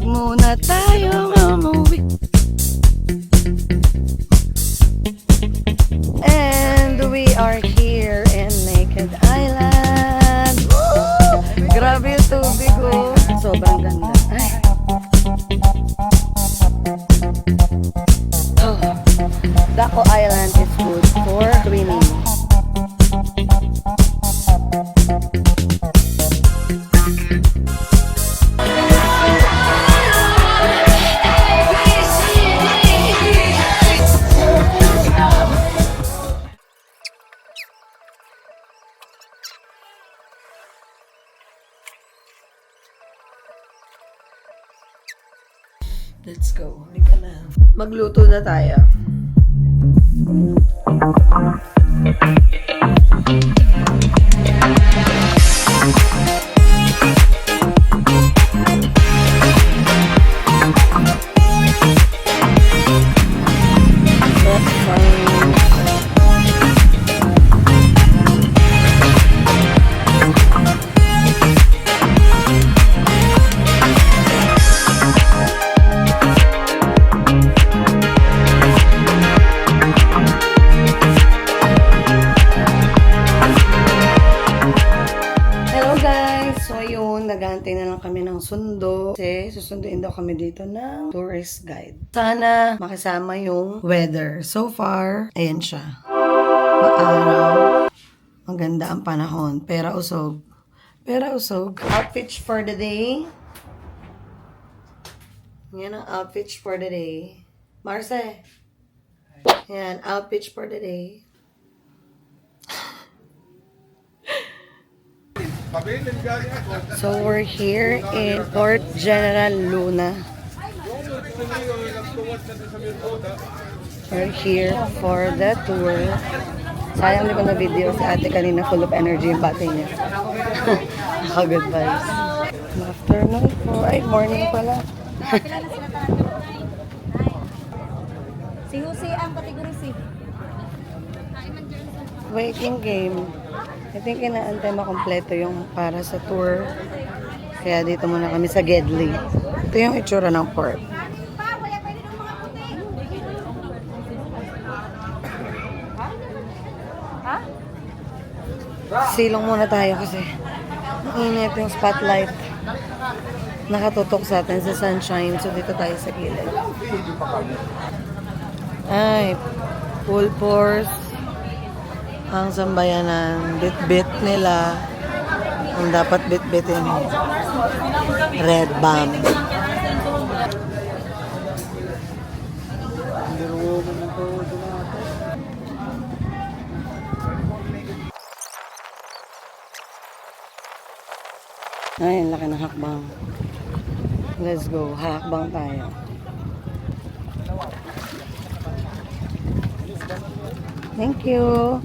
Wag muna tayong umuwi. And we are here in Naked Island. Woo! Grabe yung tubig, oh. Sobrang ganda. Ay. Oh. Daco Island is good for swimming. Let's go. Halika na. Magluto na tayo. Nag-aantay na lang kami ng sundo kasi susunduin daw kami dito ng tourist guide. Sana makasama yung weather. So far, ayan siya. Maaraw. Maganda ang panahon. Pera usog. Pera usog. Outfits for the day. Yan ang outfits for the day. Marce. Yan, outfits for the day. So we're here in Port General Luna. We're here for the tour. Sayang di ko na video si ate kanina, full of energy yung bati niya. Good vibes. Afternoon po. Ay, morning pala. Si Jose ang category C. Waiting game. I think inaantay makompleto yung para sa tour. Kaya dito muna kami sa Gedli. Ito yung itsura ng port. Silong muna tayo kasi mainit yung spotlight. Nakatutok sa atin sa sunshine. So dito tayo sa gilid. Ay, full force. Ang sambayanan, bit-bit nila. Ang dapat bit-bitin. Red bomb. Ay, ang laki ng hakbang. Let's go. Hakbang tayo. Thank you.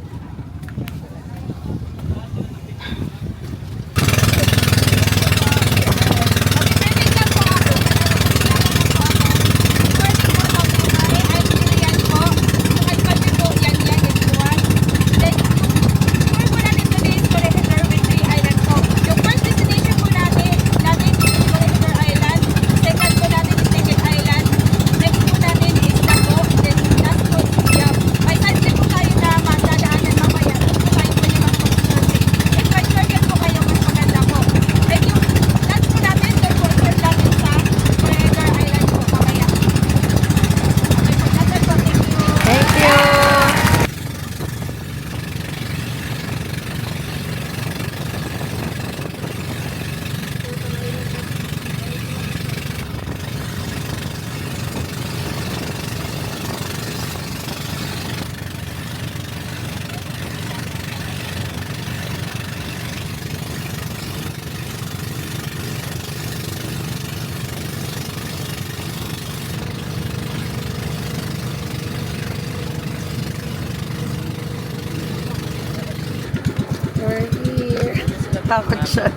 Takot siya.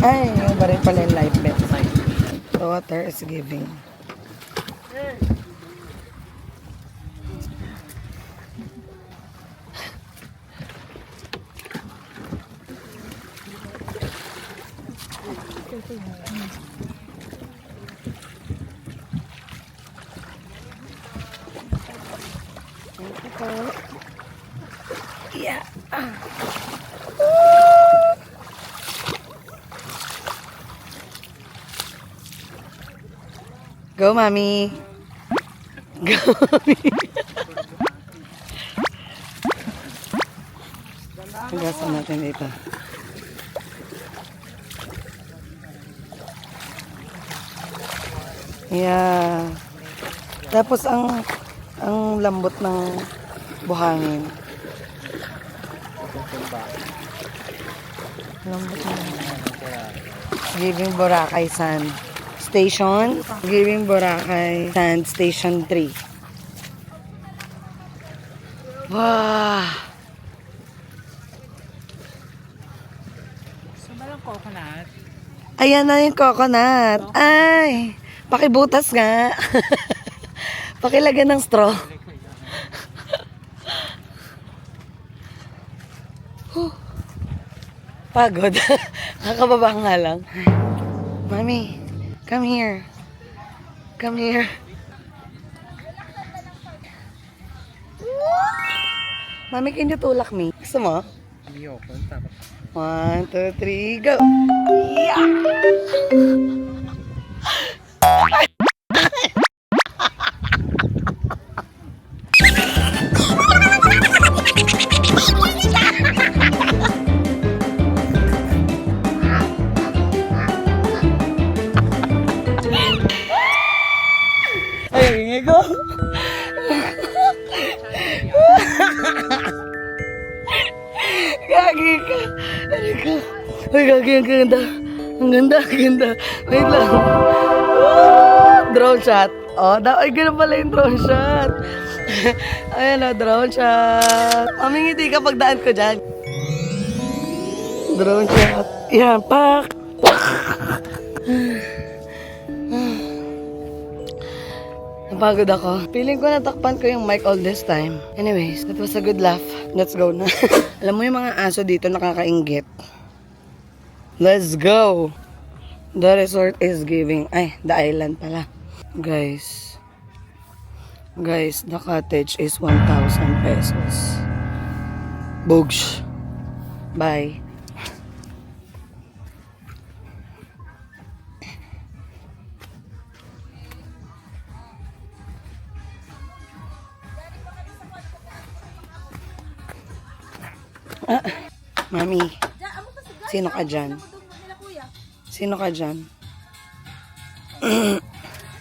Ay, yung ba rin pala yung life vest. The water is giving. Yeah. Go, Mommy. Go, Mommy. Hagasan natin dito. Yeah. Tapos ang lambot ng buhangin. Lambot ng Giving Boracay Sand Station. Giving Boracay Sand Station 3. Wow! Walang coconut. Ayan na yung coconut. Ay! Pakibutas nga. Pakilagyan ng straw. Huh. Pagod. Nakakababa nga lang. Mommy, come here. Come here. Mami, can you tulak me? Gusto mo? Ayoko. Tapos 1, 2, 3, go! Yeah! Ay, ingay ko! Gagi ka! Ano ka? Uy, gagi, ang ganda. Ang ganda, ang ganda. Wait lang. Drone shot. Oh, ay, ganun pala yung drone shot. Ayan o, drone shot. Mamingiti ka pagdaan ko dyan. Drone shot. Yan, pak! Napagod ako. Feeling ko natakpan ko yung mic all this time. Anyways, that was a good laugh. Let's go na. Alam mo yung mga aso dito nakakainggit. Let's go! The resort is giving... Ay, the island pala. Guys, the cottage is 1,000 pesos. Bogs. Bye. Mami, sino ka dyan? Sino ka dyan?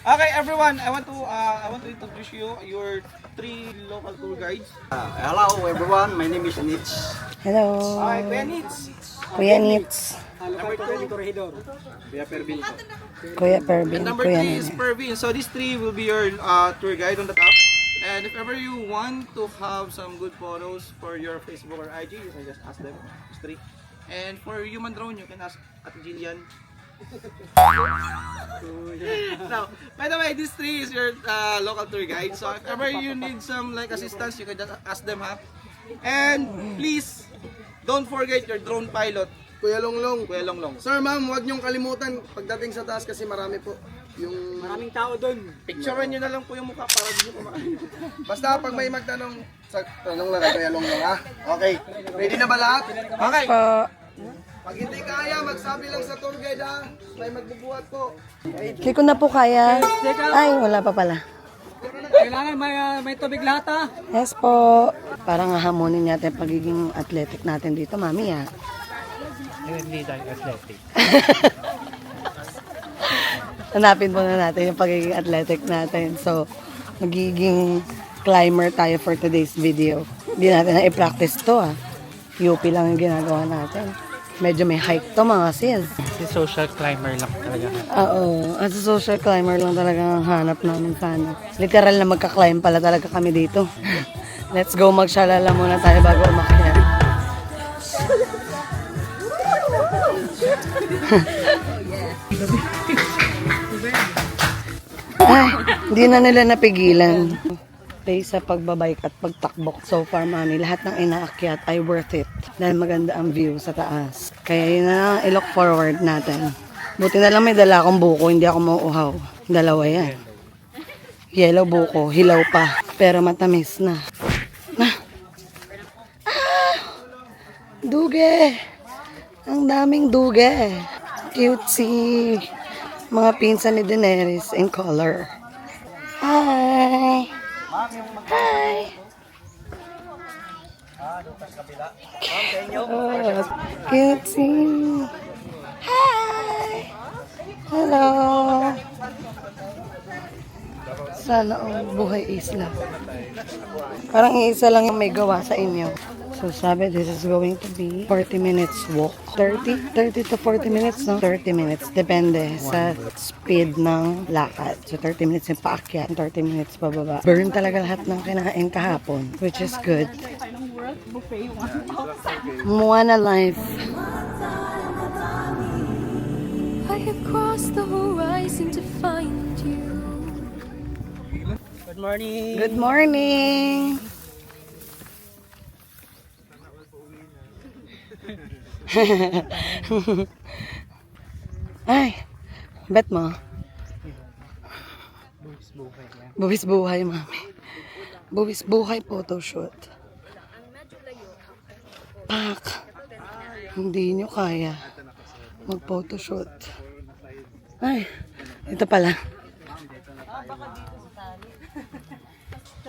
Okay, everyone, I want to introduce you your 3 local tour guides. Hello everyone, my name is Nitz. Hello. Hi, Kuya Nitz. Kuya Nitz. Number 2, Kuya Pervin. Kuya Pervin. and number Kuya 3 is Nene. Pervin. So these 3 will be your tour guide on the top. And if ever you want to have some good photos for your Facebook or IG, you can just ask them. These 3. And for human drone, you can ask at Jillian. Now, by the way, these 3 is your local tour guide. So if ever you need some like assistance, you can just ask them, ha. And please, don't forget your drone pilot, Kuya Longlong. Kuya Longlong. Sir, ma'am, huwag niyong kalimutan pagdating sa taas kasi marami po. Yung maraming tao doon. Picturean nyo na lang po yung mukha para di nyo kumain. basta pag may magtanong, tanong lang kay Kuya Longlong ha. Okay. Ready na ba lahat? Okay. Pag hindi kaya, magsabi lang sa tour guide ha. May magbubuhat po. Hindi ko na po kaya. Ay, wala pa pala. Kailangan may tubig lahat ha. Yes po. Parang hahamonin natin yung pagiging athletic natin dito, mami ah. Hindi tayo athletic. Hanapin muna natin yung pagiging athletic natin. So, magiging climber tayo for today's video. Hindi natin na i-practice to ah. UP lang yung ginagawa natin. Medyo may hike to mga sis. Si social climber lang talaga. Oo, as a social climber lang talaga ang hanap namin sana. Literal na magka-climb pala talaga kami dito. Let's go, magsyalala muna tayo bago umakyat. Ay, hindi na nila napigilan. Sa pagbabike at pagtakbok. So far, mami, lahat ng inaakyat ay worth it. Dahil maganda ang view sa taas. Kaya yun na i-look forward natin. Buti na lang may dala akong buko, hindi ako mauuhaw. Dalawa yan. Yellow buko, hilaw pa. Pero matamis na. Duge! Ang daming duge. Cutesy. Mga pinsan ni Daenerys in color. Hi! Hi! Oh, cutesy. Hi! Hello! Sana ang buhay isla. Parang isa lang yung may gawa sa inyo. So sabi, this is going to be 40 minutes walk. 30 to 40 minutes, no? 30 minutes. Depende sa speed ng lakad. So 30 minutes yung paakyat, 30 minutes pababa. Burn talaga lahat ng kinain kahapon, which is good. Moana life. I have crossed the horizon to find you. Good morning! Good morning! Ay, bet mo. Buwis buhay, mami. Buwis buhay photoshoot. Pak. Hindi nyo kaya mag-photoshoot. Ay, ito pala.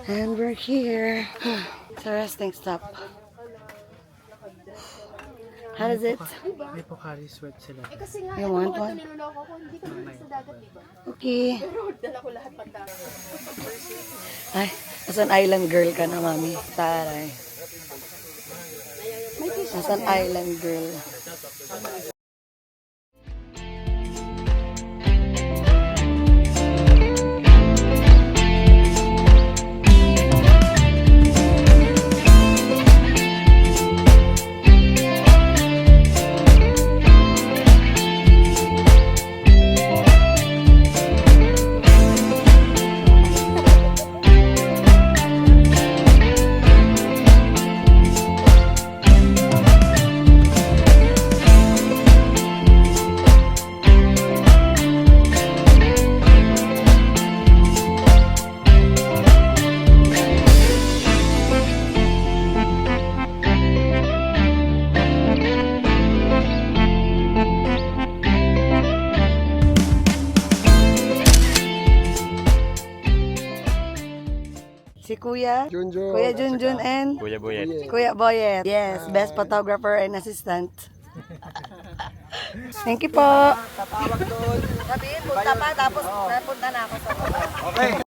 And we're here. It's a resting stop. How is it? May Pocari sweat sila. You want one? Okay. Ay, as an island girl ka na, mami. Taray. As an island girl. Si Kuya? Junjun. Kuya Junjun and? Kuya Boyet. Kuya Boyet. Yes, best photographer and assistant. Thank you po. Sabihin, punta pa, tapos napunta na ako sa baba. Okay.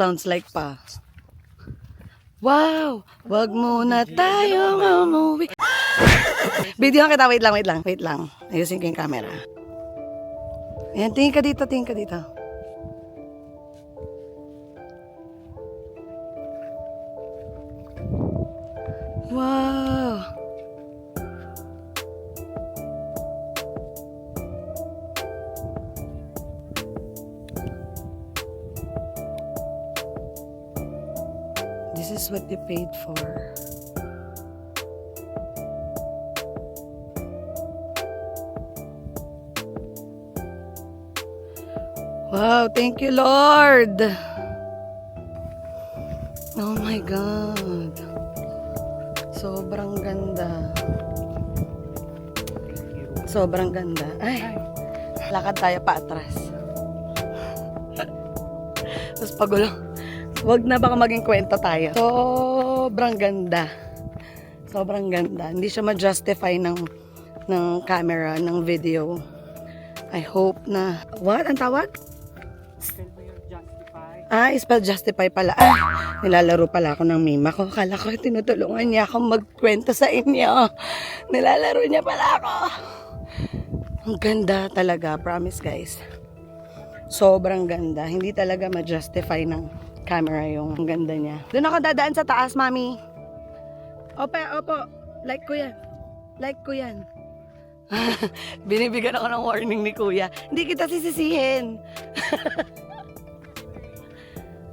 Sounds like pa. Wow! Wag muna tayong umuwi. Video kita, wait lang. Ayusin ko yung camera. Ayan, tingin ka dito. Wow! This is what you paid for. Wow, thank you, Lord. Oh my God. Sobrang ganda. Sobrang ganda. Ay, lakad tayo pa atras. Tapos pagulo. Wag na, baka maging kwento tayo. Sobrang ganda. Sobrang ganda. Hindi siya ma-justify ng camera, ng video. I hope na... What? Ang tawag? Spell justify pala. Nilalaro pala ako ng meme ko. Akala ko tinutulungan niya akong magkwento sa inyo. Nilalaro niya pala ako. Ang ganda talaga, promise guys. Sobrang ganda. Hindi talaga ma-justify ng camera yung ganda niya. Doon ako dadaan sa taas, mami. Opo. Like ko yan. Like ko yan. Binibigyan ako ng warning ni kuya. Hindi kita sisisihin.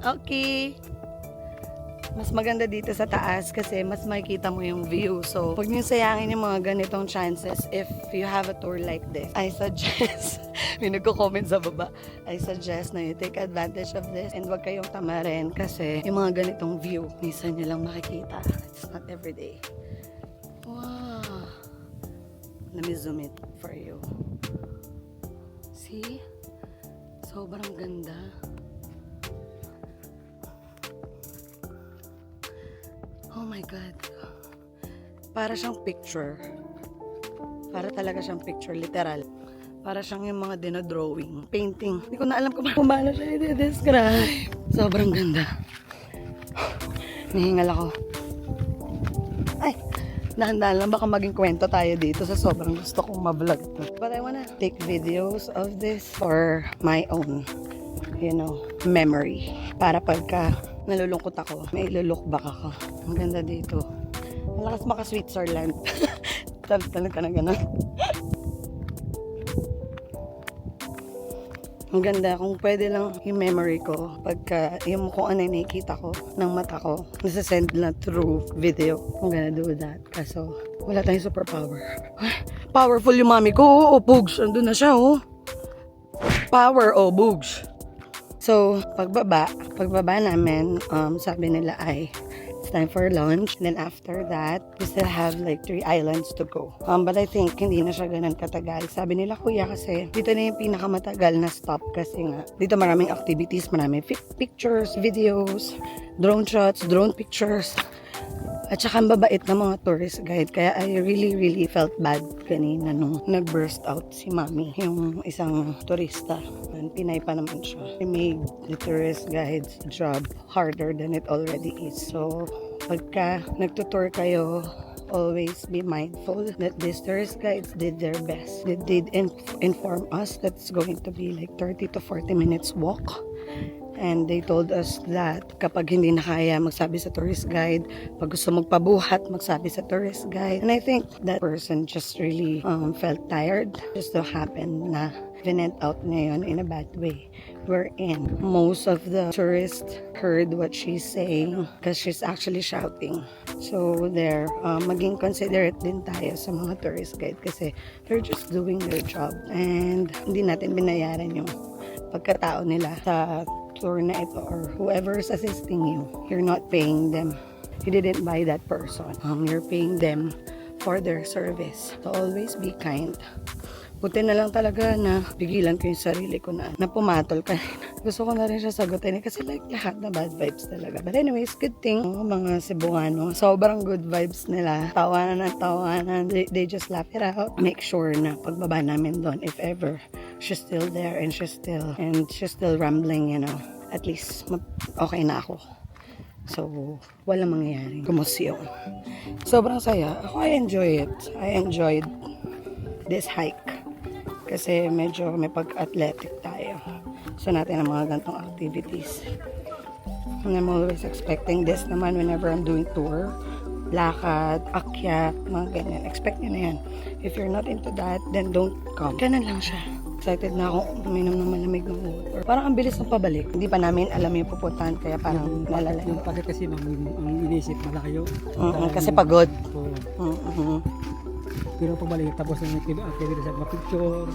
Okay. Mas maganda dito sa taas kasi mas makikita mo yung view. So, huwag niyo sayangin yung mga ganitong chances if you have a tour like this. I suggest, may nagko-comment sa baba, I suggest na you take advantage of this and huwag kayong tamarin kasi yung mga ganitong view, minsan nyo lang makikita. It's not everyday. Wow. Let me zoom it for you. See? Sobrang ganda. Oh my God. Para siyang picture. Para talaga siyang picture, literal. Para siyang yung mga dinodrawing, painting. Hindi ko na alam kung paano siya i-describe. Sobrang ganda. Nihingal ako. Ay, dahan-dahan lang baka maging kwento tayo dito sa sobrang gusto kong ma-vlog to. But I wanna take videos of this for my own, memory. Para pagka nalulungkot ako, may ilo-look back ako. Ang ganda dito. Ang lakas maka-Switzerland. Talon ka na gano'n. Ang ganda, kung pwede lang yung memory ko, pagka yung kung ano yung nakikita ko ng mata ko, nasasend na through video. I'm gonna do that. Kaso, wala tayong superpower. Powerful yung mami ko. Oo, Bugs. Andun na siya, oh. Power, oh, Bugs. So, pagbaba namin, sabi nila ay, it's time for lunch. And then after that, we still have like 3 islands to go. But I think hindi na siya ganun katagal. Sabi nila kuya kasi dito na yung pinakamatagal na stop kasi nga dito maraming activities, maraming pictures, videos, drone shots, drone pictures. At saka ang babait na mga tourist guide. Kaya I really felt bad kanina nung nag-burst out si mami, yung isang turista. Pinay pa naman siya. He made the tourist guide's job harder than it already is. So, pagka nagtutour kayo, always be mindful that these tourist guides did their best. They did inform us that it's going to be like 30 to 40 minutes walk. And they told us that kapag hindi na kaya, magsabi sa tourist guide. Pag gusto magpabuhat, magsabi sa tourist guide. And I think that person just really felt tired. Just so happened na vent out niya yun in a bad way. Wherein most of the tourists heard what she's saying because she's actually shouting. So there, maging considerate din tayo sa mga tourist guide kasi they're just doing their job. And hindi natin binayaran yung pagkatao nila sa tour na ito or whoever is assisting you. You're not paying them. You didn't buy that person. You're paying them for their service. So always be kind. Buti na lang talaga na pigilan ko yung sarili ko na pumatol kanina. Gusto ko na rin siya sagutin kasi like lahat na bad vibes talaga. But anyways, good thing. Mga Cebuano, sobrang good vibes nila. Tawanan ng tawanan. They just laugh it out. Make sure na pagbaba namin doon, if ever, she's still there and she's still rambling, at least okay na ako. So, walang mangyayari. Kumosyon. Sobrang saya. Ako, I enjoy it. I enjoyed this hike. Kasi medyo may pag-athletic tayo. So natin ang mga ganitong activities. And I'm always expecting this naman whenever I'm doing tour. Lakad, akyat, mga ganyan. Expect nyo na yan. If you're not into that, then don't come. Ganun lang siya. Excited na ako uminom ng malamig ng water. Parang ang bilis ng pabalik. Hindi pa namin alam yung pupuntahan, kaya parang nalala. Yung pagkat kasi ang inisip malaki yun. Kasi pagod. Pero pagbalik, tapos na activity sa mga picture.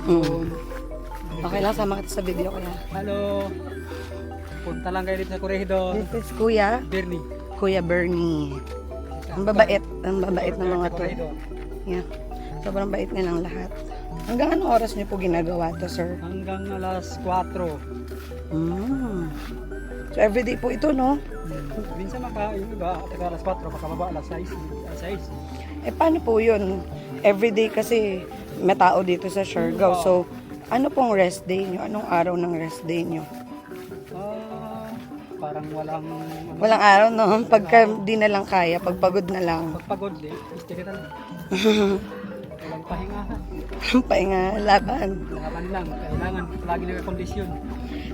Okay lang, sama kita sa video kaya. Hello! Punta lang kayo dito sa Corregidor. This is Kuya Bernie. Ang babait ng mga to. Yeah. Sobrang bait nilang lahat. Hanggang anong oras niyo po ginagawa to, sir? Hanggang alas 4. So everyday po ito, no? Minsan yung iba, taga alas 4, makababa alas 6. Paano po yun? Everyday kasi may tao dito sa Siargao. So, ano pong rest day nyo? Anong araw ng rest day nyo? parang walang Walang araw, no? Pagka di na lang kaya, pagpagod na lang. pagpagod eh. Gusto kita lang. Walang pahingahan. Pahinga, laban. Laban lang. Kailangan lagi naka-kondisyon.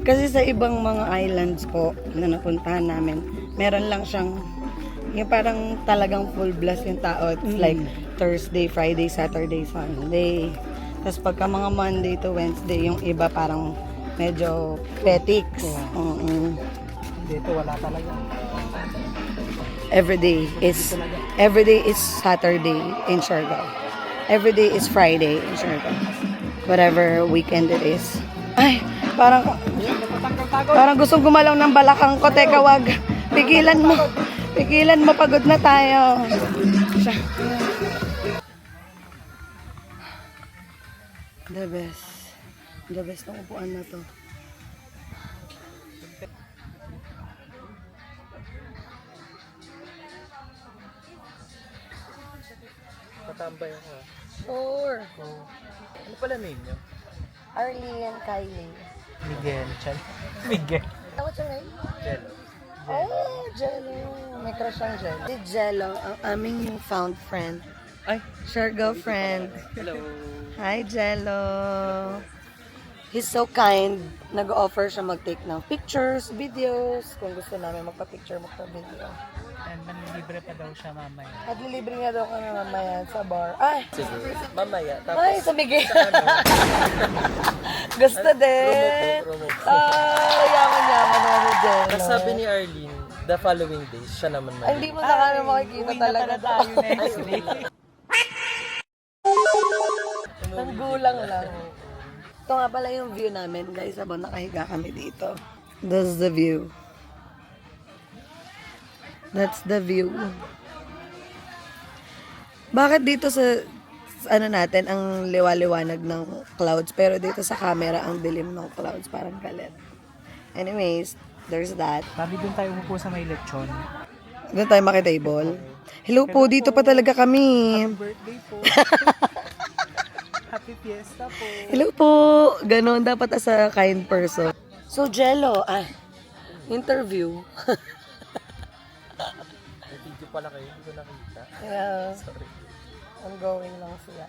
Kasi sa ibang mga islands po na napuntahan namin, meron lang siyang yung parang talagang full blast yung tao. It's like Thursday, Friday, Saturday, Sunday. Tapos pagka mga Monday to Wednesday, yung iba parang medyo petics. Dito wala talaga. Every day is Saturday in Siargao. Every day is Friday in Siargao. Whatever weekend it is. Ay, parang gustong gumalaw ng balakang ko. Teka, wag. Pigilan mo. Pigilan mo, pagod na tayo. The best. The best ng upuan na to. Matambay ako. Sure. Ano pala name niyo? Arlene and Kylie. Miguel. Chan. Miguel. What's your name? Jello. Oh, Jello. May crush ang Jello. Si Jello, ang aming newfound friend. Ay. Siargao friend. Hello. Hi, Jello. He's so kind. Nag-offer siya mag-take ng pictures, videos. Kung gusto namin magpa-picture, magpa-video. And manilibre pa daw siya mamaya. At lilibre nga daw kami mamaya sa bar. Ay! Sige. Mamaya. Tapos, Ay, sa Miguel. Gusto din. promo po. Ay, yaman-yaman naman ni Jello. Tapos sabi ni Arlene, the following days, siya naman Ay, hindi mo na kami makikita talaga. Ang gulang lang. Ito nga pala yung view namin, guys, habang nakahiga kami dito. That's the view. That's the view. Bakit dito sa ano natin, ang liwa-liwanag ng clouds, pero dito sa camera, ang dilim ng clouds, parang galit. Anyways, there's that. Sabi doon tayo umupo sa may lechon. Doon tayo makitable. Hello po, dito pa talaga kami. Birthday po. Happy fiesta po. Hello po. Ganon, dapat as a kind person. So, Jello, interview. May video pala kayo, hindi ko nakita. Yeah, Sorry. ongoing lang siya.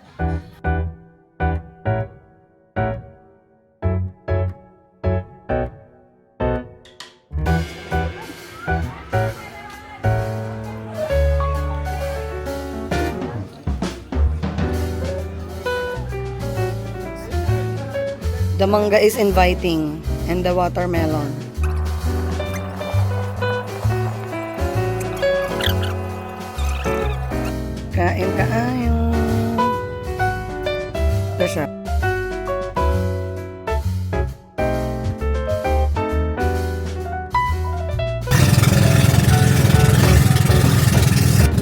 The manga is inviting and the watermelon. Kain kaayo. Ito siya.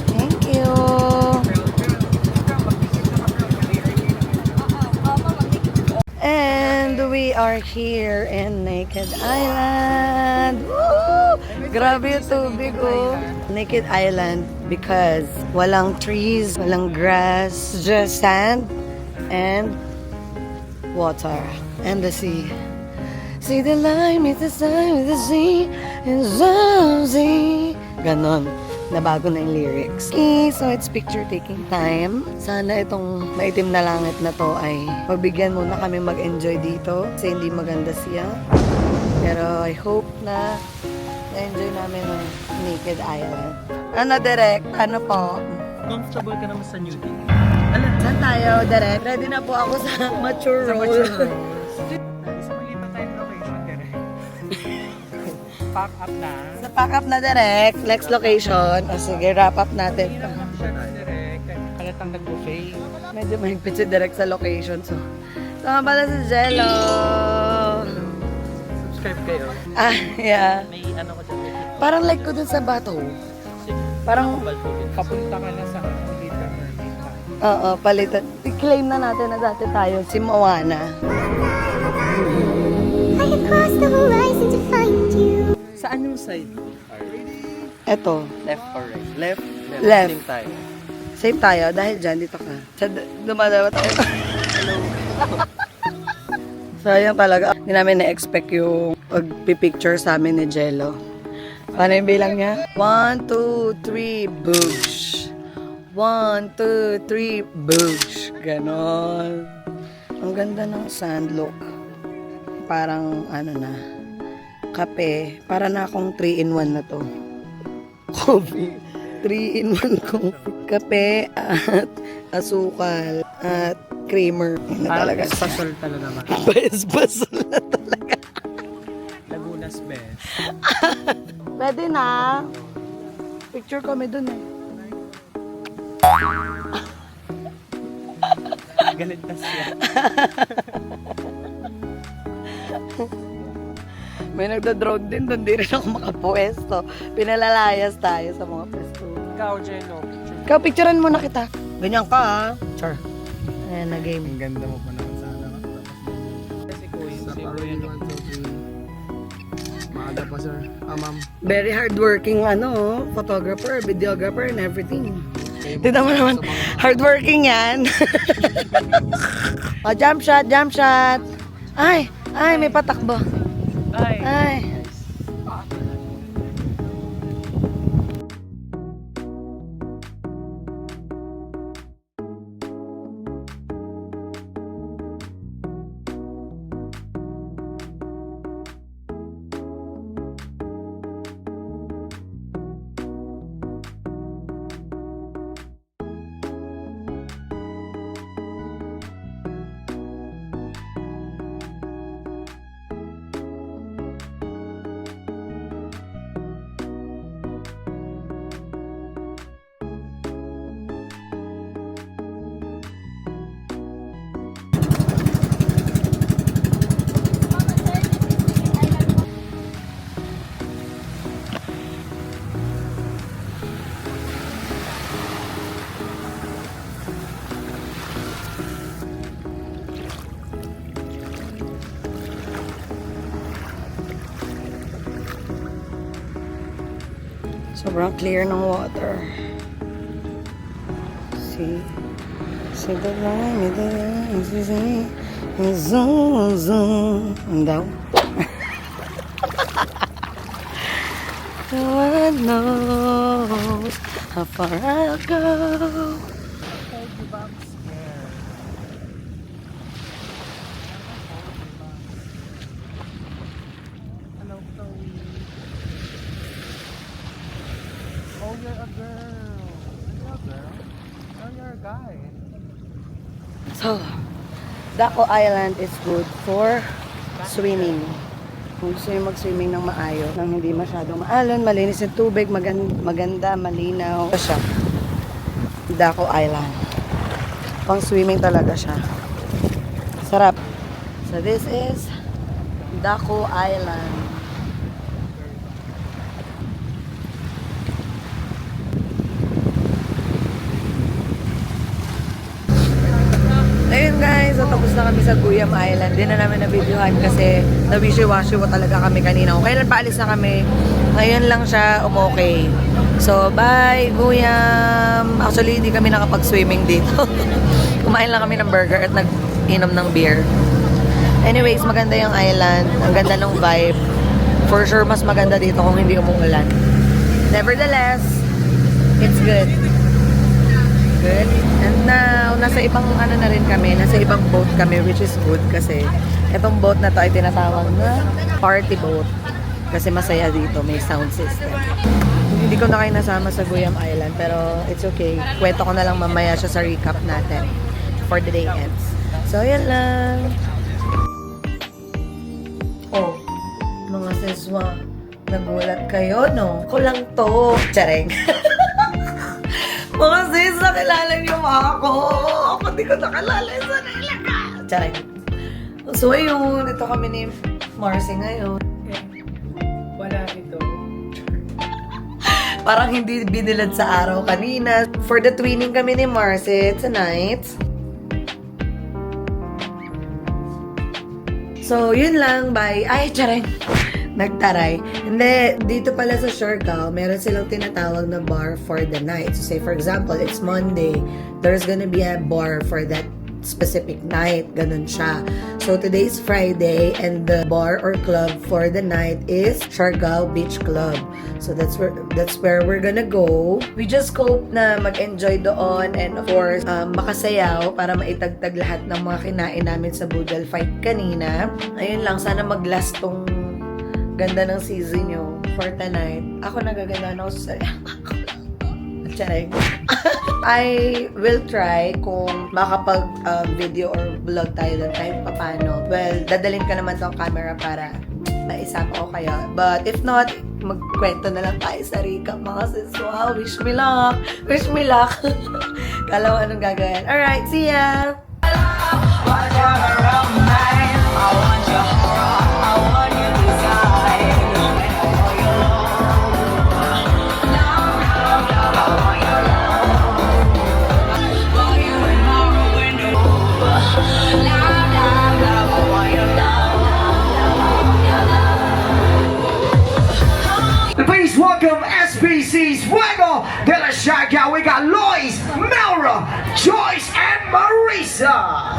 Thank you. And we are here in Naked Island. Woo! Grabe yung tubig, oh. Naked Island because walang trees, walang grass, just sand and water and the sea. See the line, meet the sun, with the sea, and Zanzi. Ganon. Nabago na yung lyrics. Okay, so it's picture taking time. Sana itong maitim na langit na to ay magbigyan muna kami mag-enjoy dito kasi hindi maganda siya. Pero I hope na na-enjoy namin ang Naked Island. Ano, Direk? Ano po? Comfortable ka naman sa nudie? Saan tayo, Direk? Ready na po ako sa mature role. Sa maliit na tayong location, direct. Pack up na. Sa pack up na, Direk. Next location. O sige, wrap up natin. Siya na direct. Kalatang nag-buffet. Medyo mahigpit si Direk sa location. So, tama pala si Jello. Subscribe kayo. Ah, yeah. May ano ko dyan. Parang like ko dun sa bato. Parang, Papunta ka na sa Little Mermaid. oo, palitan. I-claim na natin na dati tayo si Moana. I have crossed the horizon to find you. Saan yung side? Eto, Left or right? Left. Left. Same tayo. save tayo dahil dyan, dito ka. Dumadawat tayo. Sayang talaga. Hindi namin na-expect yung pag-picture sa amin ni Jello. Paano yung bilang niya? 1, 2, 3, boosh. 1, 2, 3, boosh. Ganon. Ang ganda ng sand look. Parang ano na, kape. Para na akong 3-in-1 na to. Coffee. 3-in-1 coffee. Kape at asukal at creamer. Yun na talaga siya. Pasol talaga ba? Basbasol na talaga. Lagunas best. Pwede na. Picture kami dun eh. Galit na siya. May nagda-drone din dun. Di rin ako makapuesto. Pinalalayas tayo sa mga pwesto. Ikaw, Jeno. Ikaw, picturean mo na kita. Ganyan ka ha. Char. Ayan na game. Ang ganda mo pa naman sana. Kasi Kuya, Sa si Kuya Parang Nick. 1, 2, 3. Maaga pa, sir. Ma'am. Very hardworking photographer, videographer, and everything. Tignan mo naman, hardworking yan. Oh, jump shot, jump shot. Ay, may patakbo. Ay. Sobrang clear ng water. See the line, zoom, zoom. And down. No one knows how far I'll go. Hello, Chloe. Oh, you're a girl. You're a girl. No, you're a guy. So, Daco Island is good for swimming. Kung gusto nyo mag-swimming ng maayos, nang hindi masyadong maalon, malinis yung tubig, maganda, malinaw. Ito siya. Daco Island. Pang swimming talaga siya. Sarap. So this is Daco Island. Ayun guys, so tapos na kami sa Guyam Island. Di na namin na-videohan kasi na-wishy-washy talaga kami kanina. Kung kailan paalis na kami, ngayon lang siya umokay. So bye Guyam! Actually, hindi kami nakapag-swimming dito. Kumain lang kami ng burger at nag-inom ng beer. Anyways, maganda yung island. Ang ganda ng vibe. For sure, mas maganda dito kung hindi umuulan. Nevertheless, it's good. Good. And now, nasa ibang ano na rin kami, nasa ibang boat kami, which is good kasi itong boat na to ay tinatawag na party boat. Kasi masaya dito, may sound system. Hindi ko na kayo nasama sa Guyam Island, pero it's okay. Kwento ko na lang mamaya siya sa recap natin for the day ends. So, yan lang. Oh, mga seswa, nagulat kayo, no? Ako lang to. Tsareng. Mga sis, nakilala niyo ako. Ako di ko nakilala sa nila. Charing. So, ayun. Ito kami ni Marcy ngayon. Wala ito. Parang hindi binilad sa araw kanina. For the twinning kami ni Marcy tonight. So, yun lang. Bye. Ay, charing. Nagtaray. Hindi, dito pala sa Siargao, meron silang tinatawag na bar for the night. So say for example, it's Monday, there's gonna be a bar for that specific night. Ganun siya. So, today's Friday and the bar or club for the night is Siargao Beach Club. So, that's where we're gonna go. We just hope na mag-enjoy doon and of course, makasayaw para maitagtag lahat ng mga kinain namin sa Boodle Fight kanina. Ayun lang, sana mag-last tong ganda ng season nyo for tonight. Ako nagaganda na ako sa sarili. Charay. I will try kung makapag video or vlog tayo doon kahit papano. Well, dadalhin ka naman tong camera para maisama ko kayo. But if not, magkwento na lang tayo sa recap mga sis. Wow, wish me luck. Wish me luck. Kala mo anong gagawin. Alright, see ya! Please welcome SBC's Fuego de la Siargao. We got Lois, Melra, Joyce, and Marisa.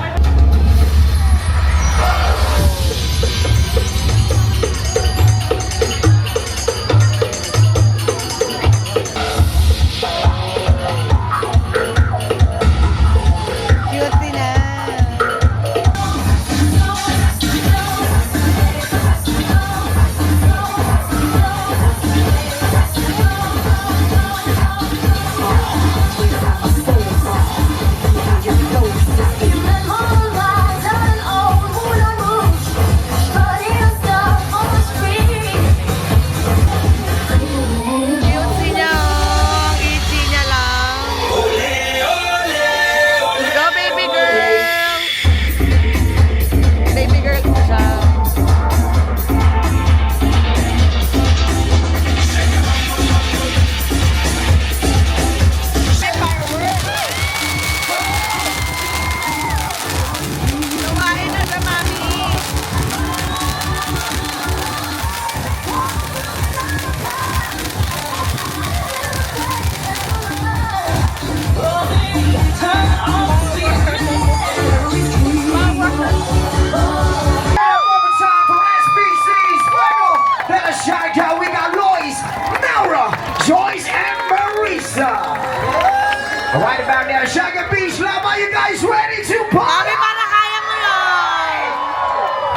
We got Lois, Melra, Joyce, and Marisa. Right about now, Siargao Beach Club. Are you guys ready to party?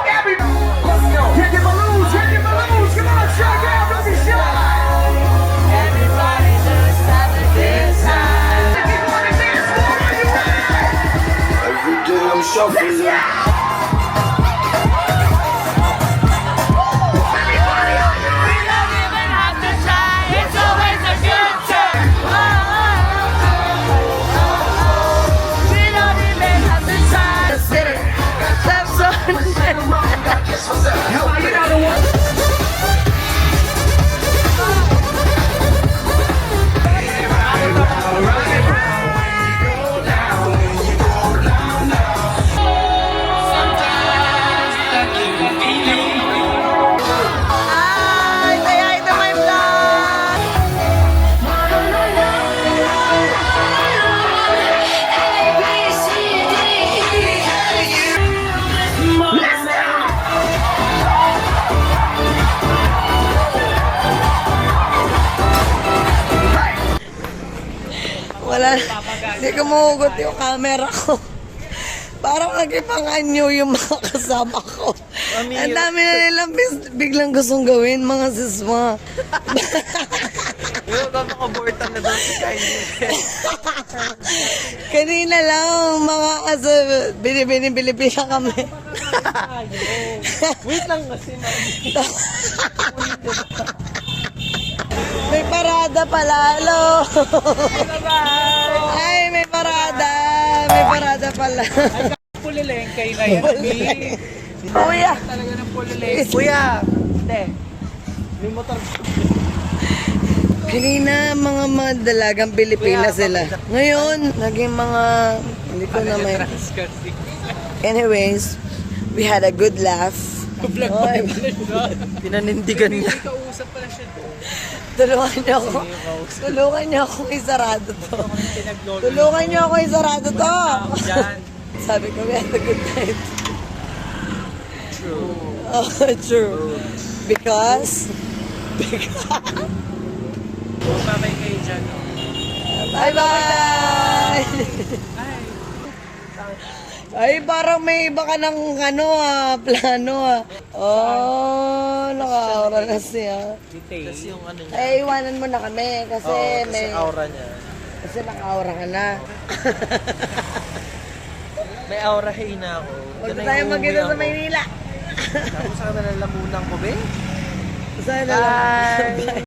Everybody, let's go. Take your balloons, take your balloons. Come on, Siargao, don't be shy. Everybody just have a good time. If you want to dance more, are you ready? Every day I'm shuffling. Wala, hindi kumuhugot yung camera ko. Parang nagipanganyo yung mga kasama ko. Ang dami na nilang biglang gustong gawin, mga sisma. Yung kapakabortan na doon si Kylie. Kanina lang, mga binibili-pila kami. Wait lang kasi, May parada pala, hello! Ay, may parada! May parada pala. Pulilengkay na yan. Kuya! Talaga ng pulilengkay. Kuya! Hindi. May motor. Kanina, mga dalagang Pilipinas sila. Ngayon, naging mga, hindi ko na may... Anyways, we had a good laugh. Ay, Pinanindigan niya. Kausap pala siya doon. tulungan niyo ako. Tulungan niyo ako isarado to. Tulungan niyo ako isarado to. Sabi ko, we had a good night. True. Oh, true. Because? Babay kayo dyan. Bye-bye! Ay, parang may iba ka ng plano Oh, naka-aura na siya. Kasi yung ano niya. Ay, iwanan mo na kami kasi may... aura niya. Kasi naka-aura ka na. May aura hina ako. Huwag na tayo magkita sa Maynila. Tapos sa kanila lamunang ko, be? Sana lang.